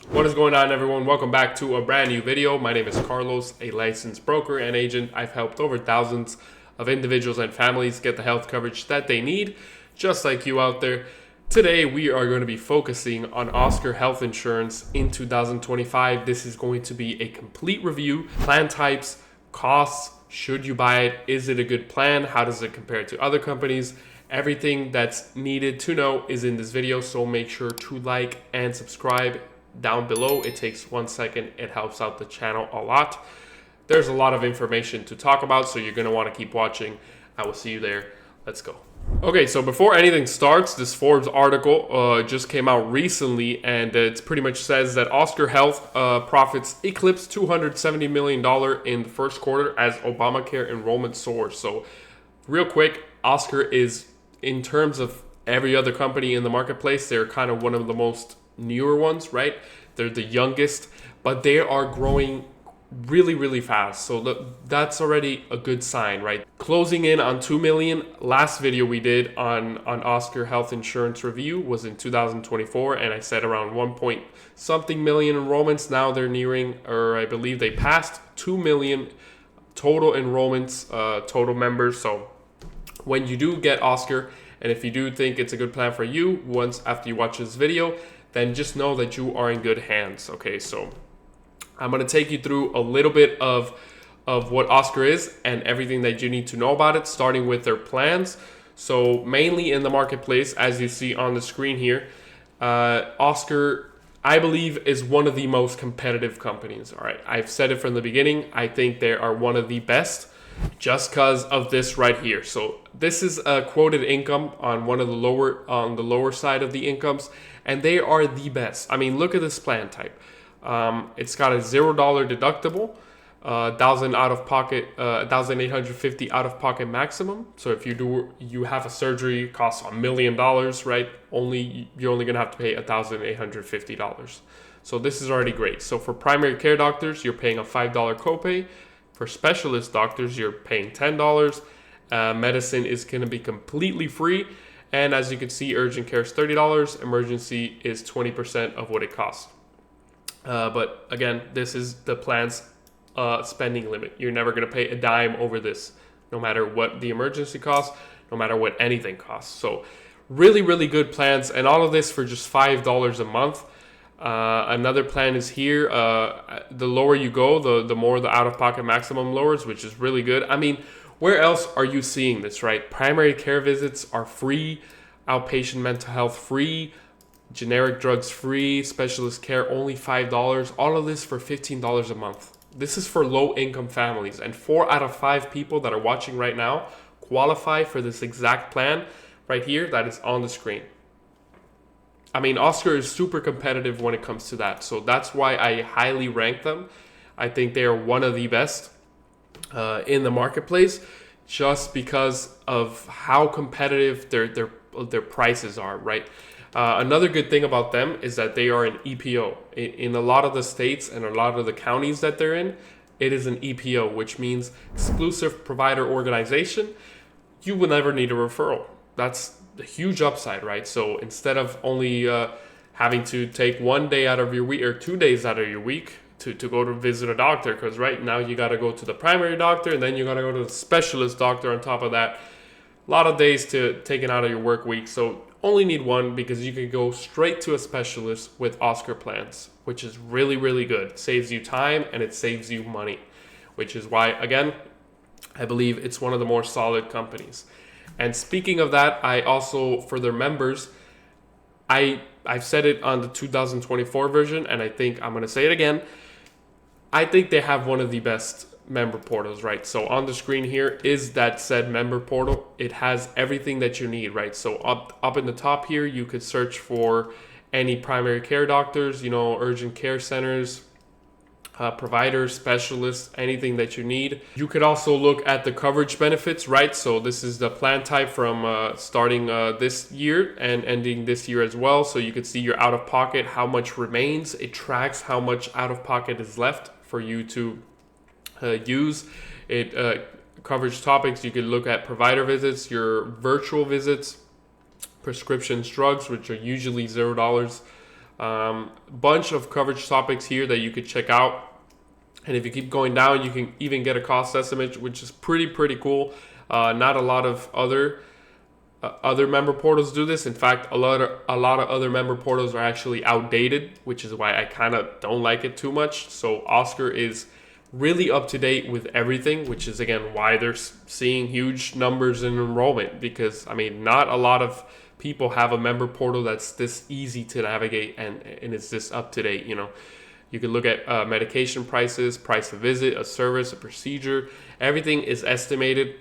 What is going on, everyone? Welcome back to a brand new video. My name is Carlos, a licensed broker and agent. I've helped over thousands of individuals and families get the health coverage that they need, just like you out there. Today, we are going to be focusing on Oscar Health Insurance in 2025. This is going to be a complete review, plan types, costs, should you buy it, is it a good plan, how does it compare to other companies. Everything that's needed to know is in this video, so make sure to like and subscribe down below. It takes 1 second. It helps out the channel a lot. There's a lot of information to talk about, so you're going to want to keep watching. I will see you there. Let's go. Okay, so before anything starts, this Forbes article just came out recently, and it pretty much says that Oscar Health profits eclipsed $270 million in the first quarter as Obamacare enrollment soars. So real quick, Oscar is, in terms of every other company in the marketplace, they're kind of one of the most newer ones, right? They're the youngest, but they are growing really fast, so that's already a good sign, right? Closing in on 2 million. Last video we did on Oscar Health Insurance review was in 2024, and I said around 1 point something million enrollments. Now they're nearing, or I believe they passed 2 million total enrollments, total members. So when you do get Oscar, and if you do think it's a good plan for you once after you watch this video, then just know that you are in good hands. Okay, so I'm going to take you through a little bit of what Oscar is and everything that you need to know about it, starting with their plans. So mainly in the marketplace, as you see on the screen here, Oscar, I believe, is one of the most competitive companies. All right, I've said it from the beginning. I think they are one of the best just because of this right here. So this is a quoted income on one of the lower side of the incomes, and they are the best. I mean, look at this plan type. It's got a $0 deductible, $1,850 out of pocket maximum. So if you have a surgery, it costs $1 million, right? You're only gonna have to pay $1,850. So this is already great. So for primary care doctors, you're paying a $5 copay. For specialist doctors, you're paying $10. Medicine is going to be completely free. And as you can see, urgent care is $30. Emergency is 20% of what it costs. But again, this is the plan's spending limit. You're never going to pay a dime over this, no matter what the emergency costs, no matter what anything costs. So really good plans. And all of this for just $5 a month. Another plan is here. The lower you go, the more the out-of-pocket maximum lowers, which is really good. I mean, where else are you seeing this, right? Primary care visits are free, outpatient mental health free, generic drugs free, specialist care only $5. All of this for $15 a month. This is for low-income families, and 4 out of 5 people that are watching right now qualify for this exact plan right here that is on the screen. I mean, Oscar is super competitive when it comes to that. So that's why I highly rank them. I think they are one of the best in the marketplace, just because of how competitive their prices are, right? Another good thing about them is that they are an EPO. In a lot of the states and a lot of the counties that they're in, it is an EPO, which means exclusive provider organization. You will never need a referral. That's a huge upside, right? So instead of only having to take 1 day out of your week or 2 days out of your week to go to visit a doctor, because right now you got to go to the primary doctor and then you got to go to the specialist doctor on top of that. A lot of days to taken out of your work week. So only need one, because you can go straight to a specialist with Oscar plans, which is really good. It saves you time and it saves you money, which is why, again, I believe it's one of the more solid companies. And speaking of that, I also, for their members, I've said it on the 2024 version, and I think I'm going to say it again. I think they have one of the best member portals, right? So on the screen here is that said member portal. It has everything that you need, right? So up in the top here, you could search for any primary care doctors, urgent care centers, providers, specialists, anything that you need. You could also look at the coverage benefits, right? So this is the plan type from starting this year and ending this year as well. So you could see your out-of-pocket, how much remains. It tracks how much out-of-pocket is left for you to use. It coverage topics, you could look at provider visits, your virtual visits, prescriptions, drugs, which are usually $0 Bunch of coverage topics here that you could check out. And if you keep going down, you can even get a cost estimate, which is pretty cool. Not a lot of other member portals do this. In fact, a lot of other member portals are actually outdated, which is why I kind of don't like it too much. So Oscar is really up to date with everything, which is again why they're seeing huge numbers in enrollment, because I mean, not a lot of people have a member portal that's this easy to navigate and it's this up to date. You can look at medication prices, price of visit, a service, a procedure. Everything is estimated.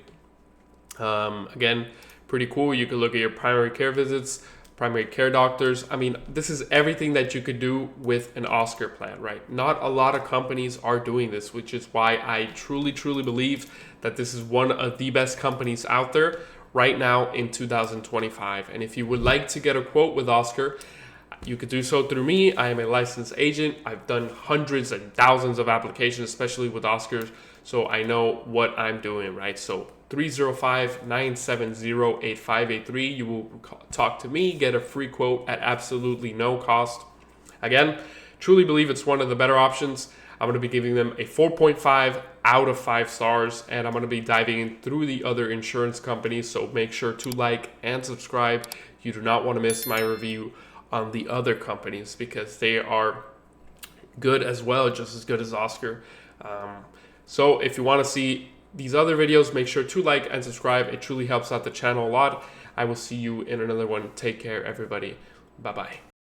Again, pretty cool. You can look at your primary care visits, primary care doctors. I mean, this is everything that you could do with an Oscar plan, right? Not a lot of companies are doing this, which is why I truly believe that this is one of the best companies out there right now in 2025. And if you would like to get a quote with Oscar, you could do so through me. I am a licensed agent. I've done hundreds and thousands of applications, especially with Oscars, so I know what I'm doing, right? So 305-970-8583. You will talk to me, get a free quote at absolutely no cost. Again, truly believe it's one of the better options. I'm going to be giving them a 4.5 out of 5 stars, and I'm going to be diving in through the other insurance companies, so make sure to like and subscribe. You do not want to miss my review on the other companies, because they are good as well, just as good as Oscar. So if you want to see these other videos, make sure to like and subscribe. It truly helps out the channel a lot. I will see you in another one. Take care, everybody. Bye-bye.